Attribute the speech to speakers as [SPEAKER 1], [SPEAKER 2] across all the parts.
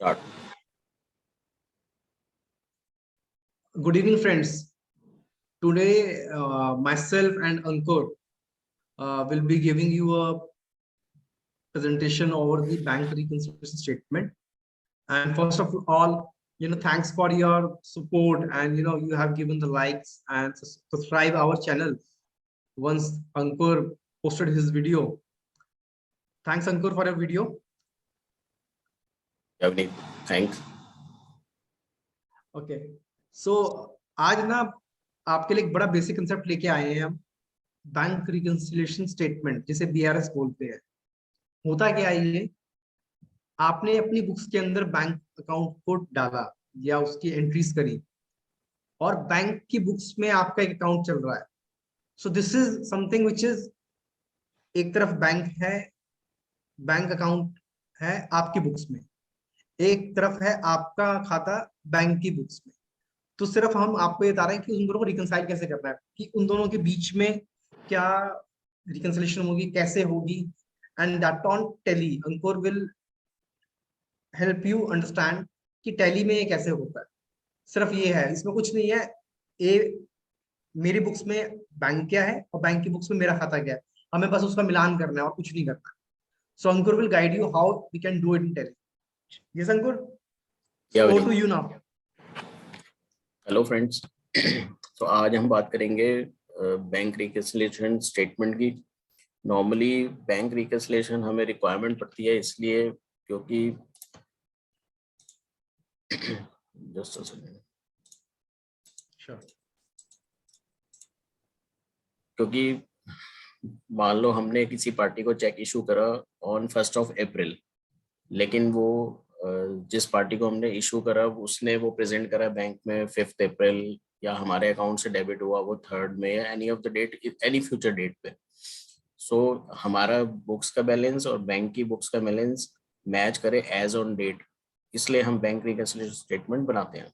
[SPEAKER 1] Start.
[SPEAKER 2] Good evening, friends. Today, myself and Ankur will be giving you a presentation over the bank reconciliation statement. And first of all, thanks for your support, and you have given the likes and subscribe our channel once Ankur posted his video. Thanks, Ankur, for your video.
[SPEAKER 1] Javneet, thanks.
[SPEAKER 2] Okay so आज ना आपके लिए एक बड़ा basic concept लेके आए हैं हम, बैंक रिकंसिलिएशन स्टेटमेंट, जिसे बीआरएस बोलते हैं। होता क्या है ये? आपने अपनी बुक्स के अंदर बैंक अकाउंट को डाला या उसकी एंट्रीज करी, और बैंक की बुक्स में आपका एक अकाउंट चल रहा है। So this is something which is, एक तरफ बैंक है, बैंक अकाउंट है आपकी बुक्स में, एक तरफ है आपका खाता बैंक की बुक्स में। तो सिर्फ हम आपको ये बता रहे हैं कि उन दोनों को रिकंसाइल कैसे करना है, कि उन दोनों के बीच में क्या रिकंसिलेशन होगी, कैसे होगी, and that on tally Ankur will help you understand कि टैली में ये कैसे होता है। सिर्फ ये है, इसमें कुछ नहीं है। मेरी बुक्स में बैंक क्या है और बैंक की बुक्स में मेरा खाता क्या है, हमें बस उसका मिलान करना है और कुछ नहीं करना। So Ankur will guide you how we can do it in Tally. Yes Ankur, over to you now.
[SPEAKER 1] Hello friends, तो आज हम बात करेंगे बैंक रिकंसिलिएशन स्टेटमेंट की। नॉर्मली बैंक रिकंसिलिएशन हमें रिक्वायरमेंट पड़ती है इसलिए क्योंकि जस्ट अ सेकंड, क्योंकि मान लो हमने किसी पार्टी को चेक इशू करा ऑन 1 अप्रैल, लेकिन वो जिस पार्टी को हमने इशू करा उसने वो प्रेजेंट करा बैंक में 5 अप्रैल, या हमारे अकाउंट से डेबिट हुआ वो 3 में, या any of the date, any future date पे। सो हमारा बुक्स का बैलेंस और बैंक की बुक्स का बैलेंस मैच करे एज ऑन डेट, इसलिए हम बैंक रिकंसिलिएशन स्टेटमेंट बनाते हैं।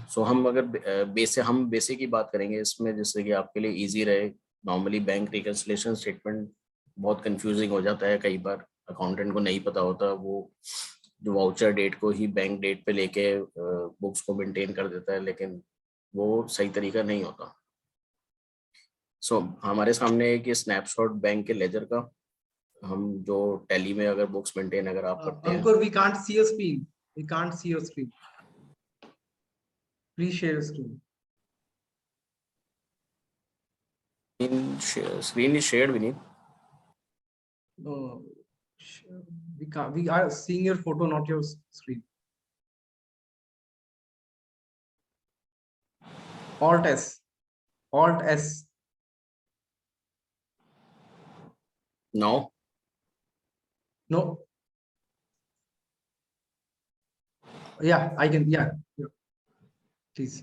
[SPEAKER 1] सो हम अगर बेसिक की बात करेंगे इसमें, जिससे कि आपके लिए इजी रहे। नॉर्मली बैंक रिकंसिलिएशन स्टेटमेंट बहुत कंफ्यूजिंग हो जाता है, कई बार अकाउंटेंट को नहीं पता होता, वो जो वाउचर डेट को ही बैंक डेट पे लेके बुक्स को मेंटेन कर देता है, लेकिन वो सही तरीका नहीं होता। सो हमारे सामने एक स्नैपशॉट बैंक के लेजर का, हम जो टैली में अगर बुक्स मेंटेन अगर आप करते हैं।
[SPEAKER 2] Ankur, we can't see your screen, we can't see your screen, please share screen.
[SPEAKER 1] Screen is shared, Vinny.
[SPEAKER 2] No, we can't. We are seeing your photo, not your screen. Alt S. Alt S.
[SPEAKER 1] No.
[SPEAKER 2] No. Yeah, I can. Yeah. Please.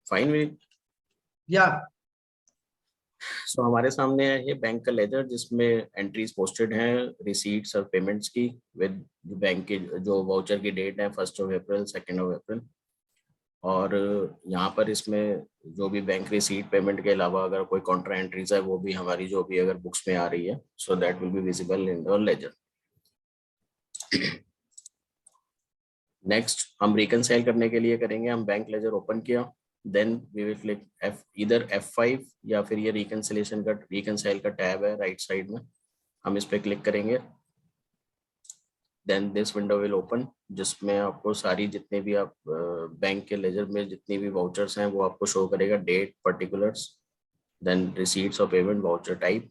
[SPEAKER 1] Fine, Vinny.
[SPEAKER 2] Yeah.
[SPEAKER 1] सो हमारे सामने है ये bank का laser, जिसमें entries posted हैं receipts और payments की, with bank की जो वाउचर की डेट है 1 अप्रैल, 2 अप्रैल। और यहाँ पर इसमें जो भी बैंक रिसीट पेमेंट के अलावा अगर कोई कॉन्ट्रा एंट्रीज है वो भी हमारी जो भी अगर बुक्स में आ रही है, so that will be visible in the ledger. Next हम रिकंसाइल करने के लिए करेंगे, हम बैंक लेजर ओपन किया, देन वी विल क्लिक इधर F5, या फिर ये रिकंसाइल का टैब है राइट साइड में, हम इस पे क्लिक करेंगे। Then this window will open, जिसमें आपको सारी जितने भी आप बैंक के लेजर में जितनी भी वाउचर्स हैं वो आपको शो करेगा, डेट, पर्टिकुलर्स, देन रिसीट्स और payment, voucher type,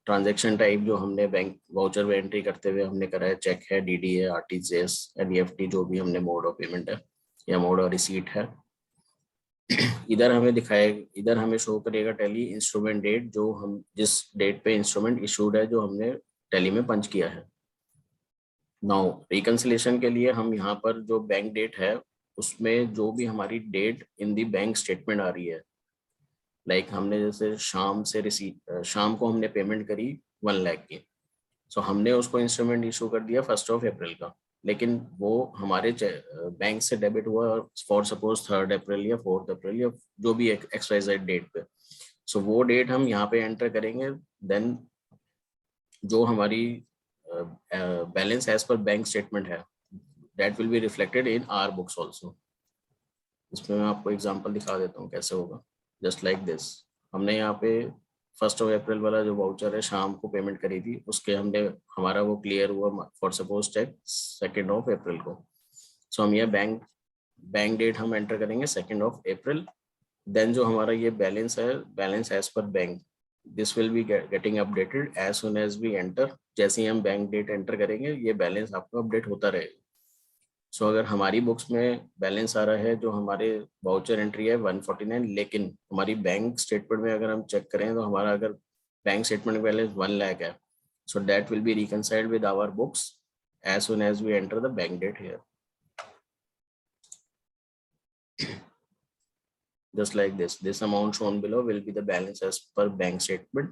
[SPEAKER 1] transaction type जो हमने बैंक वाउचर में एंट्री करते हुए हमने करा है, चेक है, DD है, RTGS, NEFT, जो भी हमने मोड ऑफ पेमेंट है या मोड और रिसीट है। इधर हमें शो करेगा टैली इंस्ट्रूमेंट डेट, जो हम जिस डेट पे इंस्ट्रूमेंट इशूड है जो हमने टैली में पंच किया है। नाउ रिकंसिलिएशन के लिए हम यहाँ पर जो बैंक डेट है उसमें जो भी हमारी डेट इन दी बैंक स्टेटमेंट आ रही है, लाइक हमने जैसे शाम को हमने पेमेंट करी 1 लाख की, सो हमने उसको इंस्ट्रूमेंट इशू कर दिया 1 अप्रैल का, लेकिन वो हमारे बैंक से डेबिट हुआ फॉर सपोज 3 अप्रैल या 4 अप्रैल या जो भी XYZ डेट पे, सो वो डेट हम यहाँ पे एंटर करेंगे। देन जो हमारी balance as per bank statement है, that will be reflected in our books also. इसमें मैं आपको एग्जांपल दिखा देता हूँ कैसे होगा। जस्ट लाइक दिस, हमने यहाँ पे 1 अप्रैल वाला जो वाउचर है शाम को पेमेंट करी थी, उसके हमने हमारा वो क्लियर हुआ फॉर सपोज चेक 2 अप्रैल को। सो हम ये बैंक डेट हम एंटर करेंगे 2 अप्रैल। देन जो हमारा ये बैलेंस है, balance as per bank, this will be getting updated as soon as we enter. जैसे ही हम बैंक डेट एंटर करेंगे ये बैलेंस आपको अपडेट होता रहेगा। सो अगर हमारी बुक्स में बैलेंस आ रहा है जो हमारे वाउचर एंट्री है 149, लेकिन हमारी बैंक स्टेटमेंट में अगर हम चेक करें तो हमारा अगर बैंक स्टेटमेंट बैलेंस 1 लाख है, so that will be reconciled with our books as soon as we enter the bank date here. Just like this amount shown below will be the balance as per bank statement,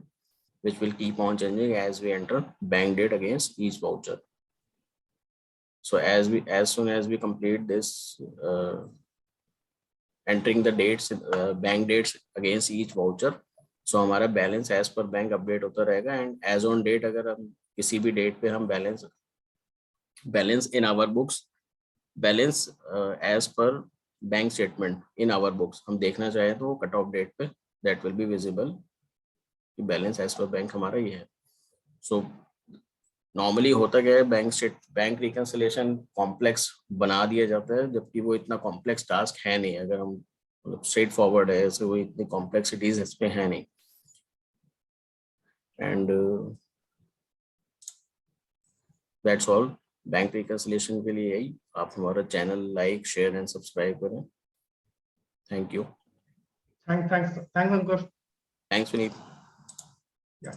[SPEAKER 1] which will keep on changing as we enter bank date against each voucher. So as soon as we complete this entering the dates, bank dates against each voucher, so हमारा balance as per bank update होता रहेगा। And as on date अगर हम किसी भी date पे हम balance in our books, balance as per bank statement in our books हम देखना चाहें तो कट ऑफ डेट पे दैट विल बी विजिबल कि बैलेंस एज पर बैंक हमारा ये है। सो नॉर्मली होता क्या है, बैंक रिकंसिलिएशन कॉम्प्लेक्स बना दिया जाता है, जबकि वो इतना कॉम्प्लेक्स टास्क है नहीं। अगर हम मतलब स्ट्रेट फॉरवर्ड है, ऐसे वो इतनी कॉम्प्लेक्सिटीज इसमें है नहीं। And that's all. Bank reconciliation के लिए यही। आप हमारा channel like, share and subscribe करें। Thank you.
[SPEAKER 2] Thanks, Ankur.
[SPEAKER 1] Thanks, Vineet.
[SPEAKER 2] Yeah.